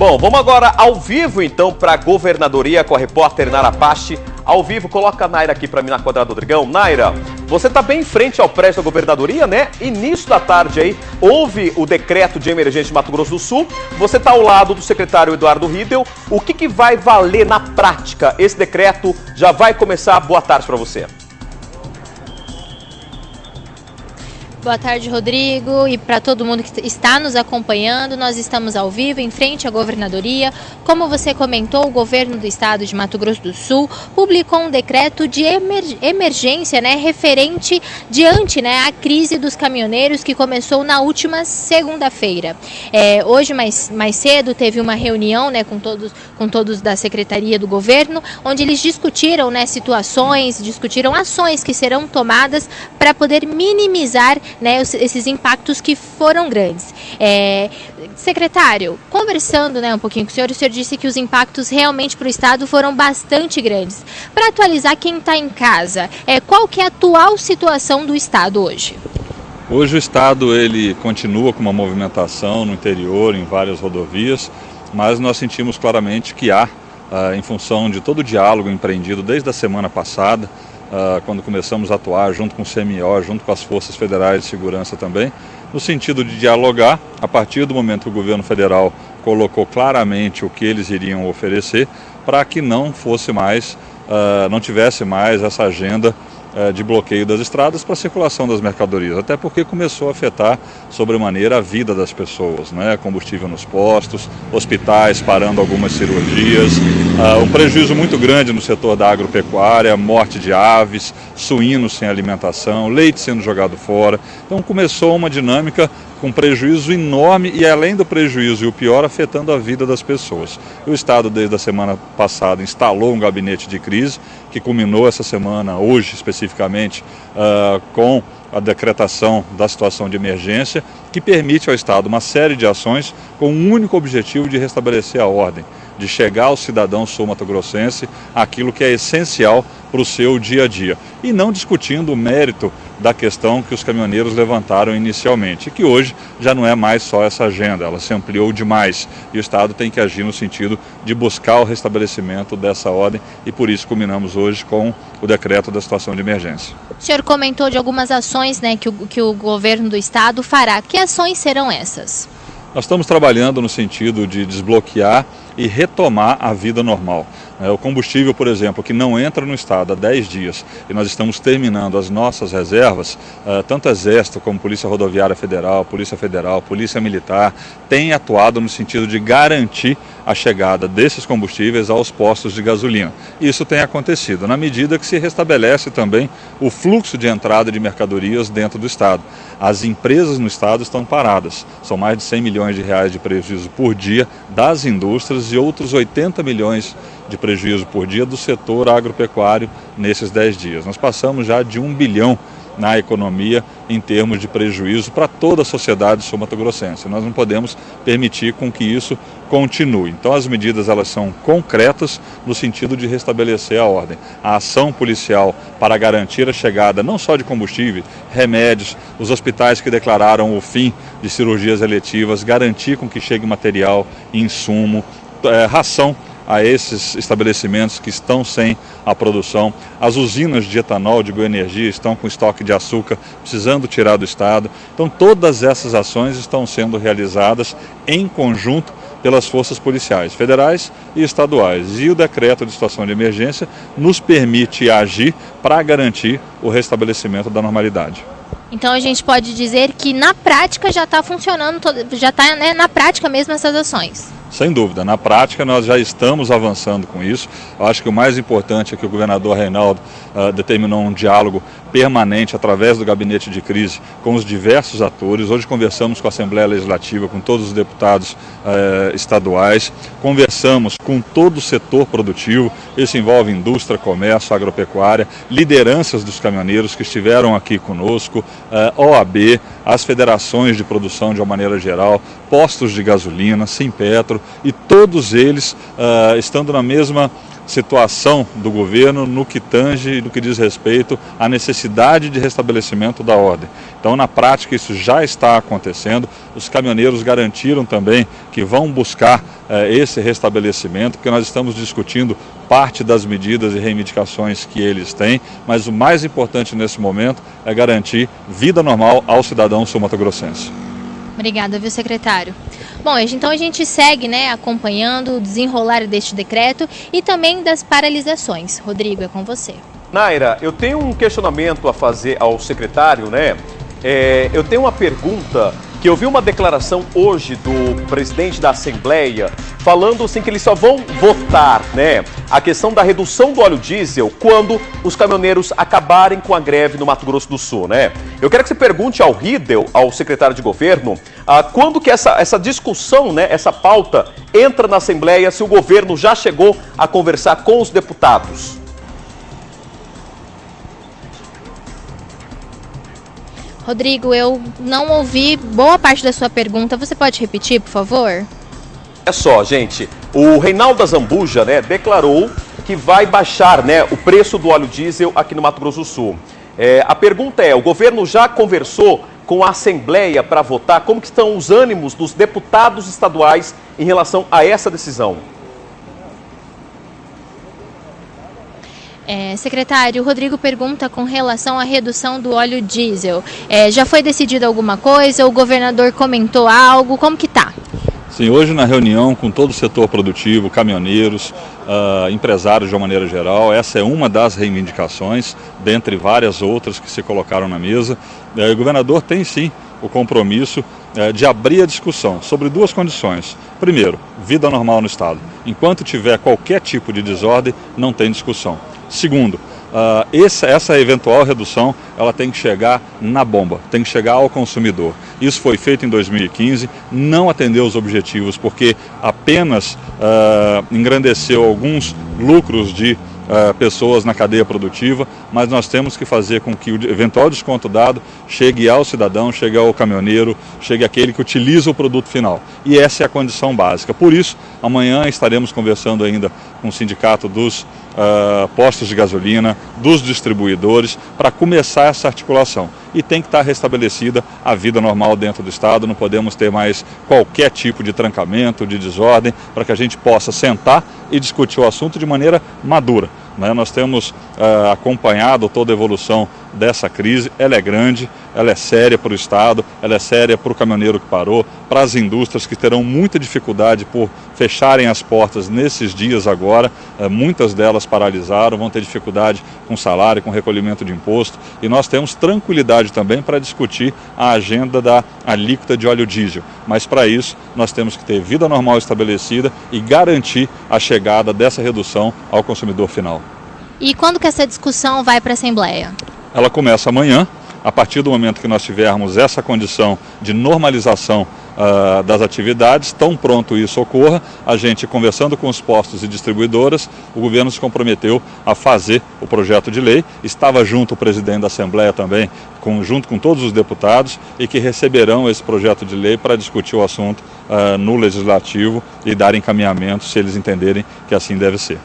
Bom, vamos agora ao vivo então para a governadoria com a repórter Nara Pache. Ao vivo, coloca a Naira aqui para mim na quadrada do Dragão. Naira, você está bem em frente ao prédio da governadoria, né? Início da tarde aí, houve o decreto de emergência de Mato Grosso do Sul. Você está ao lado do secretário Eduardo Riedel. O que vai valer na prática? Esse decreto já vai começar. Boa tarde para você. Boa tarde, Rodrigo, e para todo mundo que está nos acompanhando. Nós estamos ao vivo em frente à governadoria. Como você comentou, o governo do estado de Mato Grosso do Sul publicou um decreto de emergência, referente diante à crise dos caminhoneiros que começou na última segunda-feira. Hoje, mais cedo, teve uma reunião com todos da secretaria do governo, onde eles discutiram discutiram ações que serão tomadas para poder minimizar esses impactos que foram grandes. Secretário, conversando um pouquinho com o senhor disse que os impactos realmente para o estado foram bastante grandes. Para atualizar quem está em casa, qual que é a atual situação do estado hoje? Hoje o estado ele continua com uma movimentação no interior, em várias rodovias, mas nós sentimos claramente que há, em função de todo o diálogo empreendido desde a semana passada, quando começamos a atuar junto com o CMO, junto com as forças federais de segurança também, no sentido de dialogar, a partir do momento que o governo federal colocou claramente o que eles iriam oferecer, para que não tivesse mais essa agenda de bloqueio das estradas para a circulação das mercadorias, até porque começou a afetar sobremaneira a vida das pessoas, combustível nos postos, hospitais parando algumas cirurgias, um prejuízo muito grande no setor da agropecuária, morte de aves, suínos sem alimentação, leite sendo jogado fora. Então começou uma dinâmica com prejuízo enorme e, além do prejuízo e o pior, afetando a vida das pessoas. O Estado, desde a semana passada, instalou um gabinete de crise, que culminou essa semana, hoje especificamente, com a decretação da situação de emergência, que permite ao Estado uma série de ações com o único objetivo de restabelecer a ordem, de chegar ao cidadão sul-mato-grossense aquilo que é essencial para o seu dia a dia. E não discutindo o mérito da questão que os caminhoneiros levantaram inicialmente, que hoje já não é mais só essa agenda, ela se ampliou demais e o Estado tem que agir no sentido de buscar o restabelecimento dessa ordem e por isso culminamos hoje com o decreto da situação de emergência. O senhor comentou de algumas ações que o governo do Estado fará. Que ações serão essas? Nós estamos trabalhando no sentido de desbloquear e retomar a vida normal. O combustível, por exemplo, que não entra no estado há 10 dias e nós estamos terminando as nossas reservas, tanto Exército como Polícia Rodoviária Federal, Polícia Militar, têm atuado no sentido de garantir a chegada desses combustíveis aos postos de gasolina. Isso tem acontecido na medida que se restabelece também o fluxo de entrada de mercadorias dentro do estado. As empresas no estado estão paradas, são mais de 100 milhões de reais de prejuízo por dia das indústrias e outros 80 milhões de prejuízo por dia do setor agropecuário nesses 10 dias. Nós passamos já de 1 bilhão na economia em termos de prejuízo para toda a sociedade sul-mato-grossense. Nós não podemos permitir com que isso continue. Então as medidas elas são concretas no sentido de restabelecer a ordem. A ação policial para garantir a chegada não só de combustível, remédios, os hospitais que declararam o fim de cirurgias eletivas, garantir com que chegue material, insumo, ração a esses estabelecimentos que estão sem a produção. As usinas de etanol de Goenergia estão com estoque de açúcar, precisando tirar do estado. Então todas essas ações estão sendo realizadas em conjunto pelas forças policiais federais e estaduais. E o decreto de situação de emergência nos permite agir para garantir o restabelecimento da normalidade. Então a gente pode dizer que na prática já está funcionando, já está na prática mesmo essas ações. Sem dúvida, na prática nós já estamos avançando com isso. Eu acho que o mais importante é que o governador Reinaldo determinou um diálogo permanente através do gabinete de crise com os diversos atores. Hoje conversamos com a Assembleia Legislativa, com todos os deputados estaduais, conversamos com todo o setor produtivo, isso envolve indústria, comércio, agropecuária, lideranças dos caminhoneiros que estiveram aqui conosco, OAB, as federações de produção de uma maneira geral, postos de gasolina, Simpetro, e todos eles estando na mesma situação do governo no que tange, no que diz respeito à necessidade de restabelecimento da ordem. Então, na prática, isso já está acontecendo. Os caminhoneiros garantiram também que vão buscar esse restabelecimento, porque nós estamos discutindo parte das medidas e reivindicações que eles têm, mas o mais importante nesse momento é garantir vida normal ao cidadão sul-mato-grossense. Obrigada, viu, secretário? Bom, então a gente segue, né, acompanhando o desenrolar deste decreto e também das paralisações. Rodrigo, é com você. Naira, eu tenho um questionamento a fazer ao secretário, né? Eu tenho uma pergunta, que eu vi uma declaração hoje do presidente da Assembleia falando assim que eles só vão votar, né, a questão da redução do óleo diesel quando os caminhoneiros acabarem com a greve no Mato Grosso do Sul, né? Eu quero que você pergunte ao Riedel, ao secretário de governo, quando que essa discussão, né, essa pauta entra na Assembleia, se o governo já chegou a conversar com os deputados. Rodrigo, eu não ouvi boa parte da sua pergunta. Você pode repetir, por favor? É só, gente, o Reinaldo Azambuja, né, declarou que vai baixar, né, o preço do óleo diesel aqui no Mato Grosso do Sul. A pergunta é, o governo já conversou com a Assembleia para votar? Como que estão os ânimos dos deputados estaduais em relação a essa decisão? Secretário, o Rodrigo pergunta com relação à redução do óleo diesel. Já foi decidido alguma coisa? O governador comentou algo? Como que está? Sim, hoje na reunião com todo o setor produtivo, caminhoneiros, empresários de uma maneira geral, essa é uma das reivindicações, dentre várias outras que se colocaram na mesa. O governador tem sim o compromisso de abrir a discussão sobre duas condições. Primeiro, vida normal no Estado. Enquanto tiver qualquer tipo de desordem, não tem discussão. Segundo, essa eventual redução ela tem que chegar na bomba, tem que chegar ao consumidor. Isso foi feito em 2015, não atendeu os objetivos porque apenas engrandeceu alguns lucros de pessoas na cadeia produtiva, mas nós temos que fazer com que o eventual desconto dado chegue ao cidadão, chegue ao caminhoneiro, chegue àquele que utiliza o produto final. E essa é a condição básica. Por isso, amanhã estaremos conversando ainda com o sindicato dos postos de gasolina, dos distribuidores, para começar essa articulação. E tem que estar restabelecida a vida normal dentro do Estado, não podemos ter mais qualquer tipo de trancamento, de desordem, para que a gente possa sentar e discutir o assunto de maneira madura. Nós temos acompanhado toda a evolução dessa crise, ela é grande, ela é séria para o Estado, ela é séria para o caminhoneiro que parou, para as indústrias que terão muita dificuldade por fecharem as portas nesses dias agora, muitas delas paralisaram, vão ter dificuldade com salário, com recolhimento de imposto, e nós temos tranquilidade também para discutir a agenda da alíquota de óleo diesel, mas para isso nós temos que ter vida normal estabelecida e garantir a chegada dessa redução ao consumidor final. E quando que essa discussão vai para a Assembleia? Ela começa amanhã, a partir do momento que nós tivermos essa condição de normalização das atividades, tão pronto isso ocorra, a gente conversando com os postos e distribuidoras, o governo se comprometeu a fazer o projeto de lei, estava junto o presidente da Assembleia também, junto com todos os deputados, e que receberão esse projeto de lei para discutir o assunto no Legislativo e dar encaminhamento se eles entenderem que assim deve ser.